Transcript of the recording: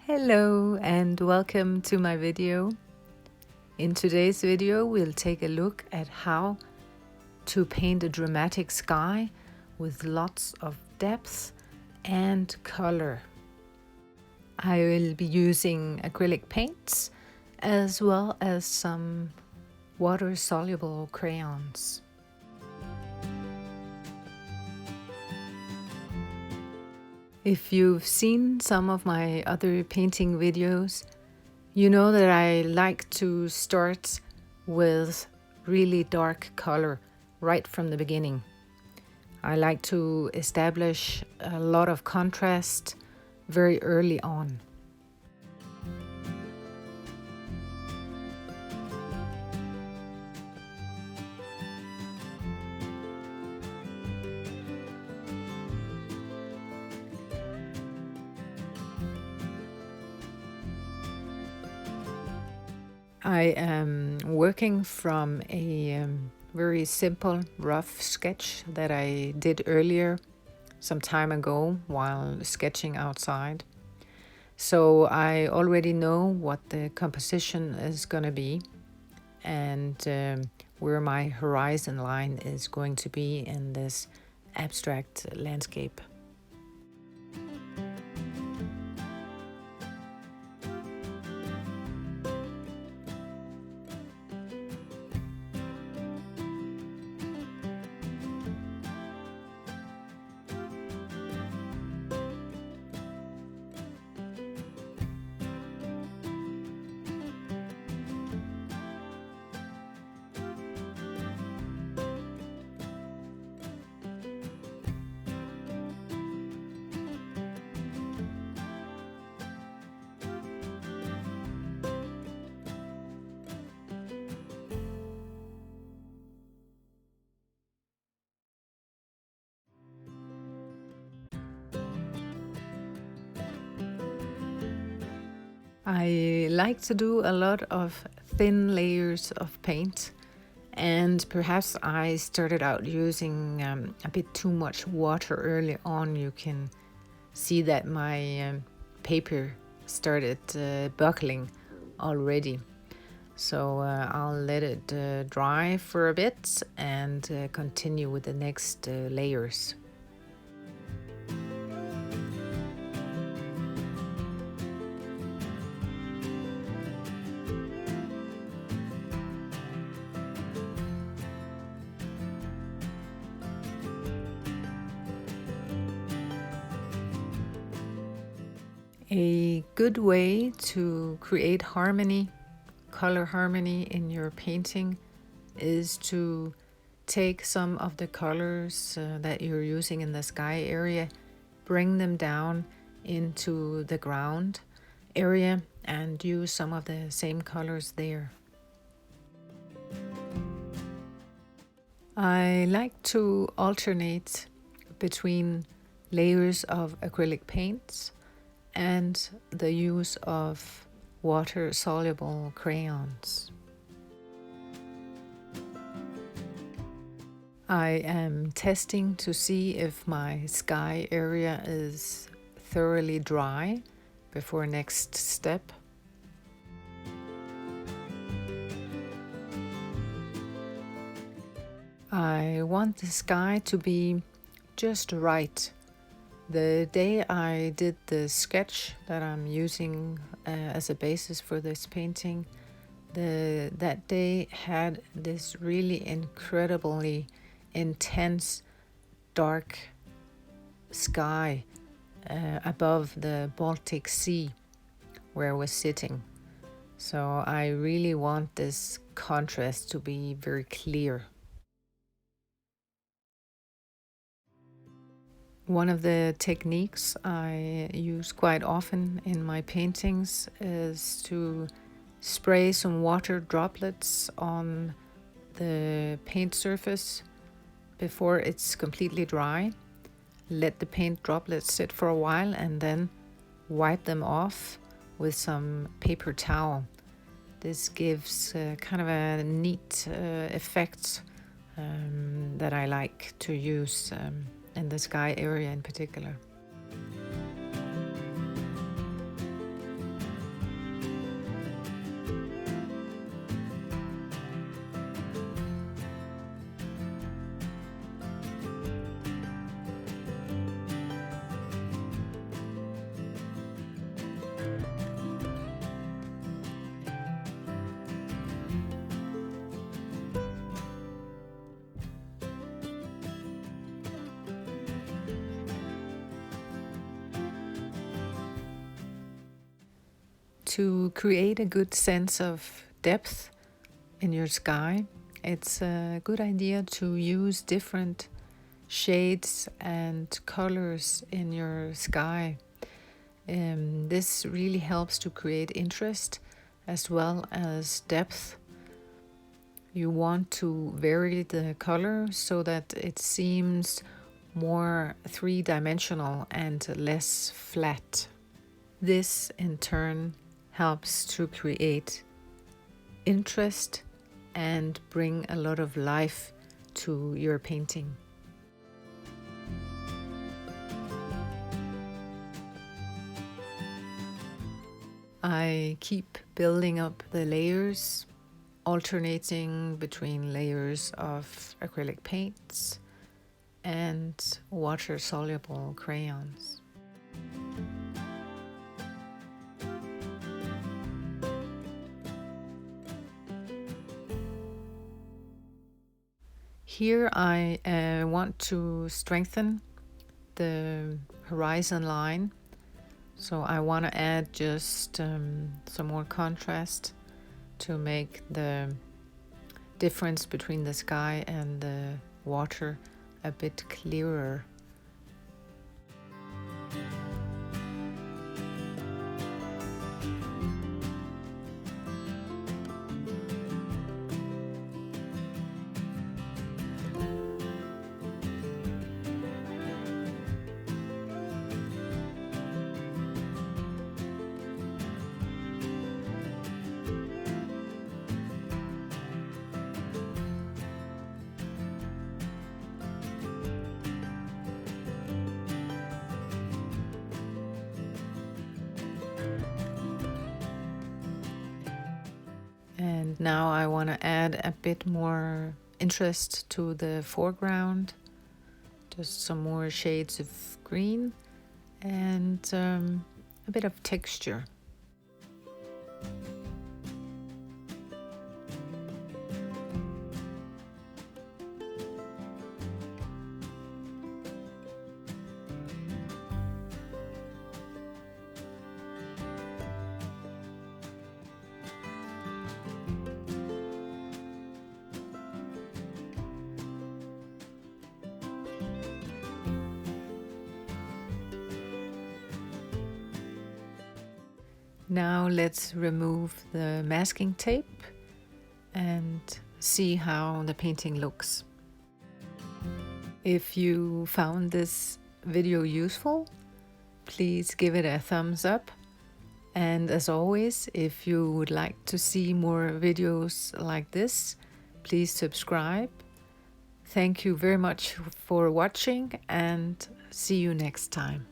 Hello and welcome to my video. In today's video we'll take a look at how to paint a dramatic sky with lots of depth and color. I will be using acrylic paints as well as some water-soluble crayons. If you've seen some of my other painting videos, you know that I like to start with really dark color right from the beginning. I like to establish a lot of contrast very early on. I am working from a very simple rough sketch that I did earlier some time ago while sketching outside. So I already know what the composition is going to be and where my horizon line is going to be in this abstract landscape. I like to do a lot of thin layers of paint, and perhaps I started out using a bit too much water early on. You can see that my paper started buckling already. So I'll let it dry for a bit and continue with the next layers. A good way to create harmony, color harmony in your painting is to take some of the colors that you're using in the sky area, bring them down into the ground area and use some of the same colors there. I like to alternate between layers of acrylic paints and the use of water-soluble crayons. I am testing to see if my sky area is thoroughly dry before next step. I want the sky to be just right. The day I did the sketch that I'm using as a basis for this painting, that day had this really incredibly intense dark sky above the Baltic Sea where I was sitting. So I really want this contrast to be very clear. One of the techniques I use quite often in my paintings is to spray some water droplets on the paint surface before it's completely dry. Let the paint droplets sit for a while and then wipe them off with some paper towel. This gives kind of a neat effect that I like to use in the sky area in particular. To create a good sense of depth in your sky, it's a good idea to use different shades and colors in your sky. This really helps to create interest as well as depth. You want to vary the color so that it seems more three-dimensional and less flat. This in turn helps to create interest and bring a lot of life to your painting. I keep building up the layers, alternating between layers of acrylic paints and water-soluble crayons. Here I want to strengthen the horizon line. So I want to add just some more contrast to make the difference between the sky and the water a bit clearer. And now I want to add a bit more interest to the foreground. Just some more shades of green and a bit of texture. Now let's remove the masking tape and see how the painting looks. If you found this video useful, please give it a thumbs up. And as always, if you would like to see more videos like this, please subscribe. Thank you very much for watching and see you next time.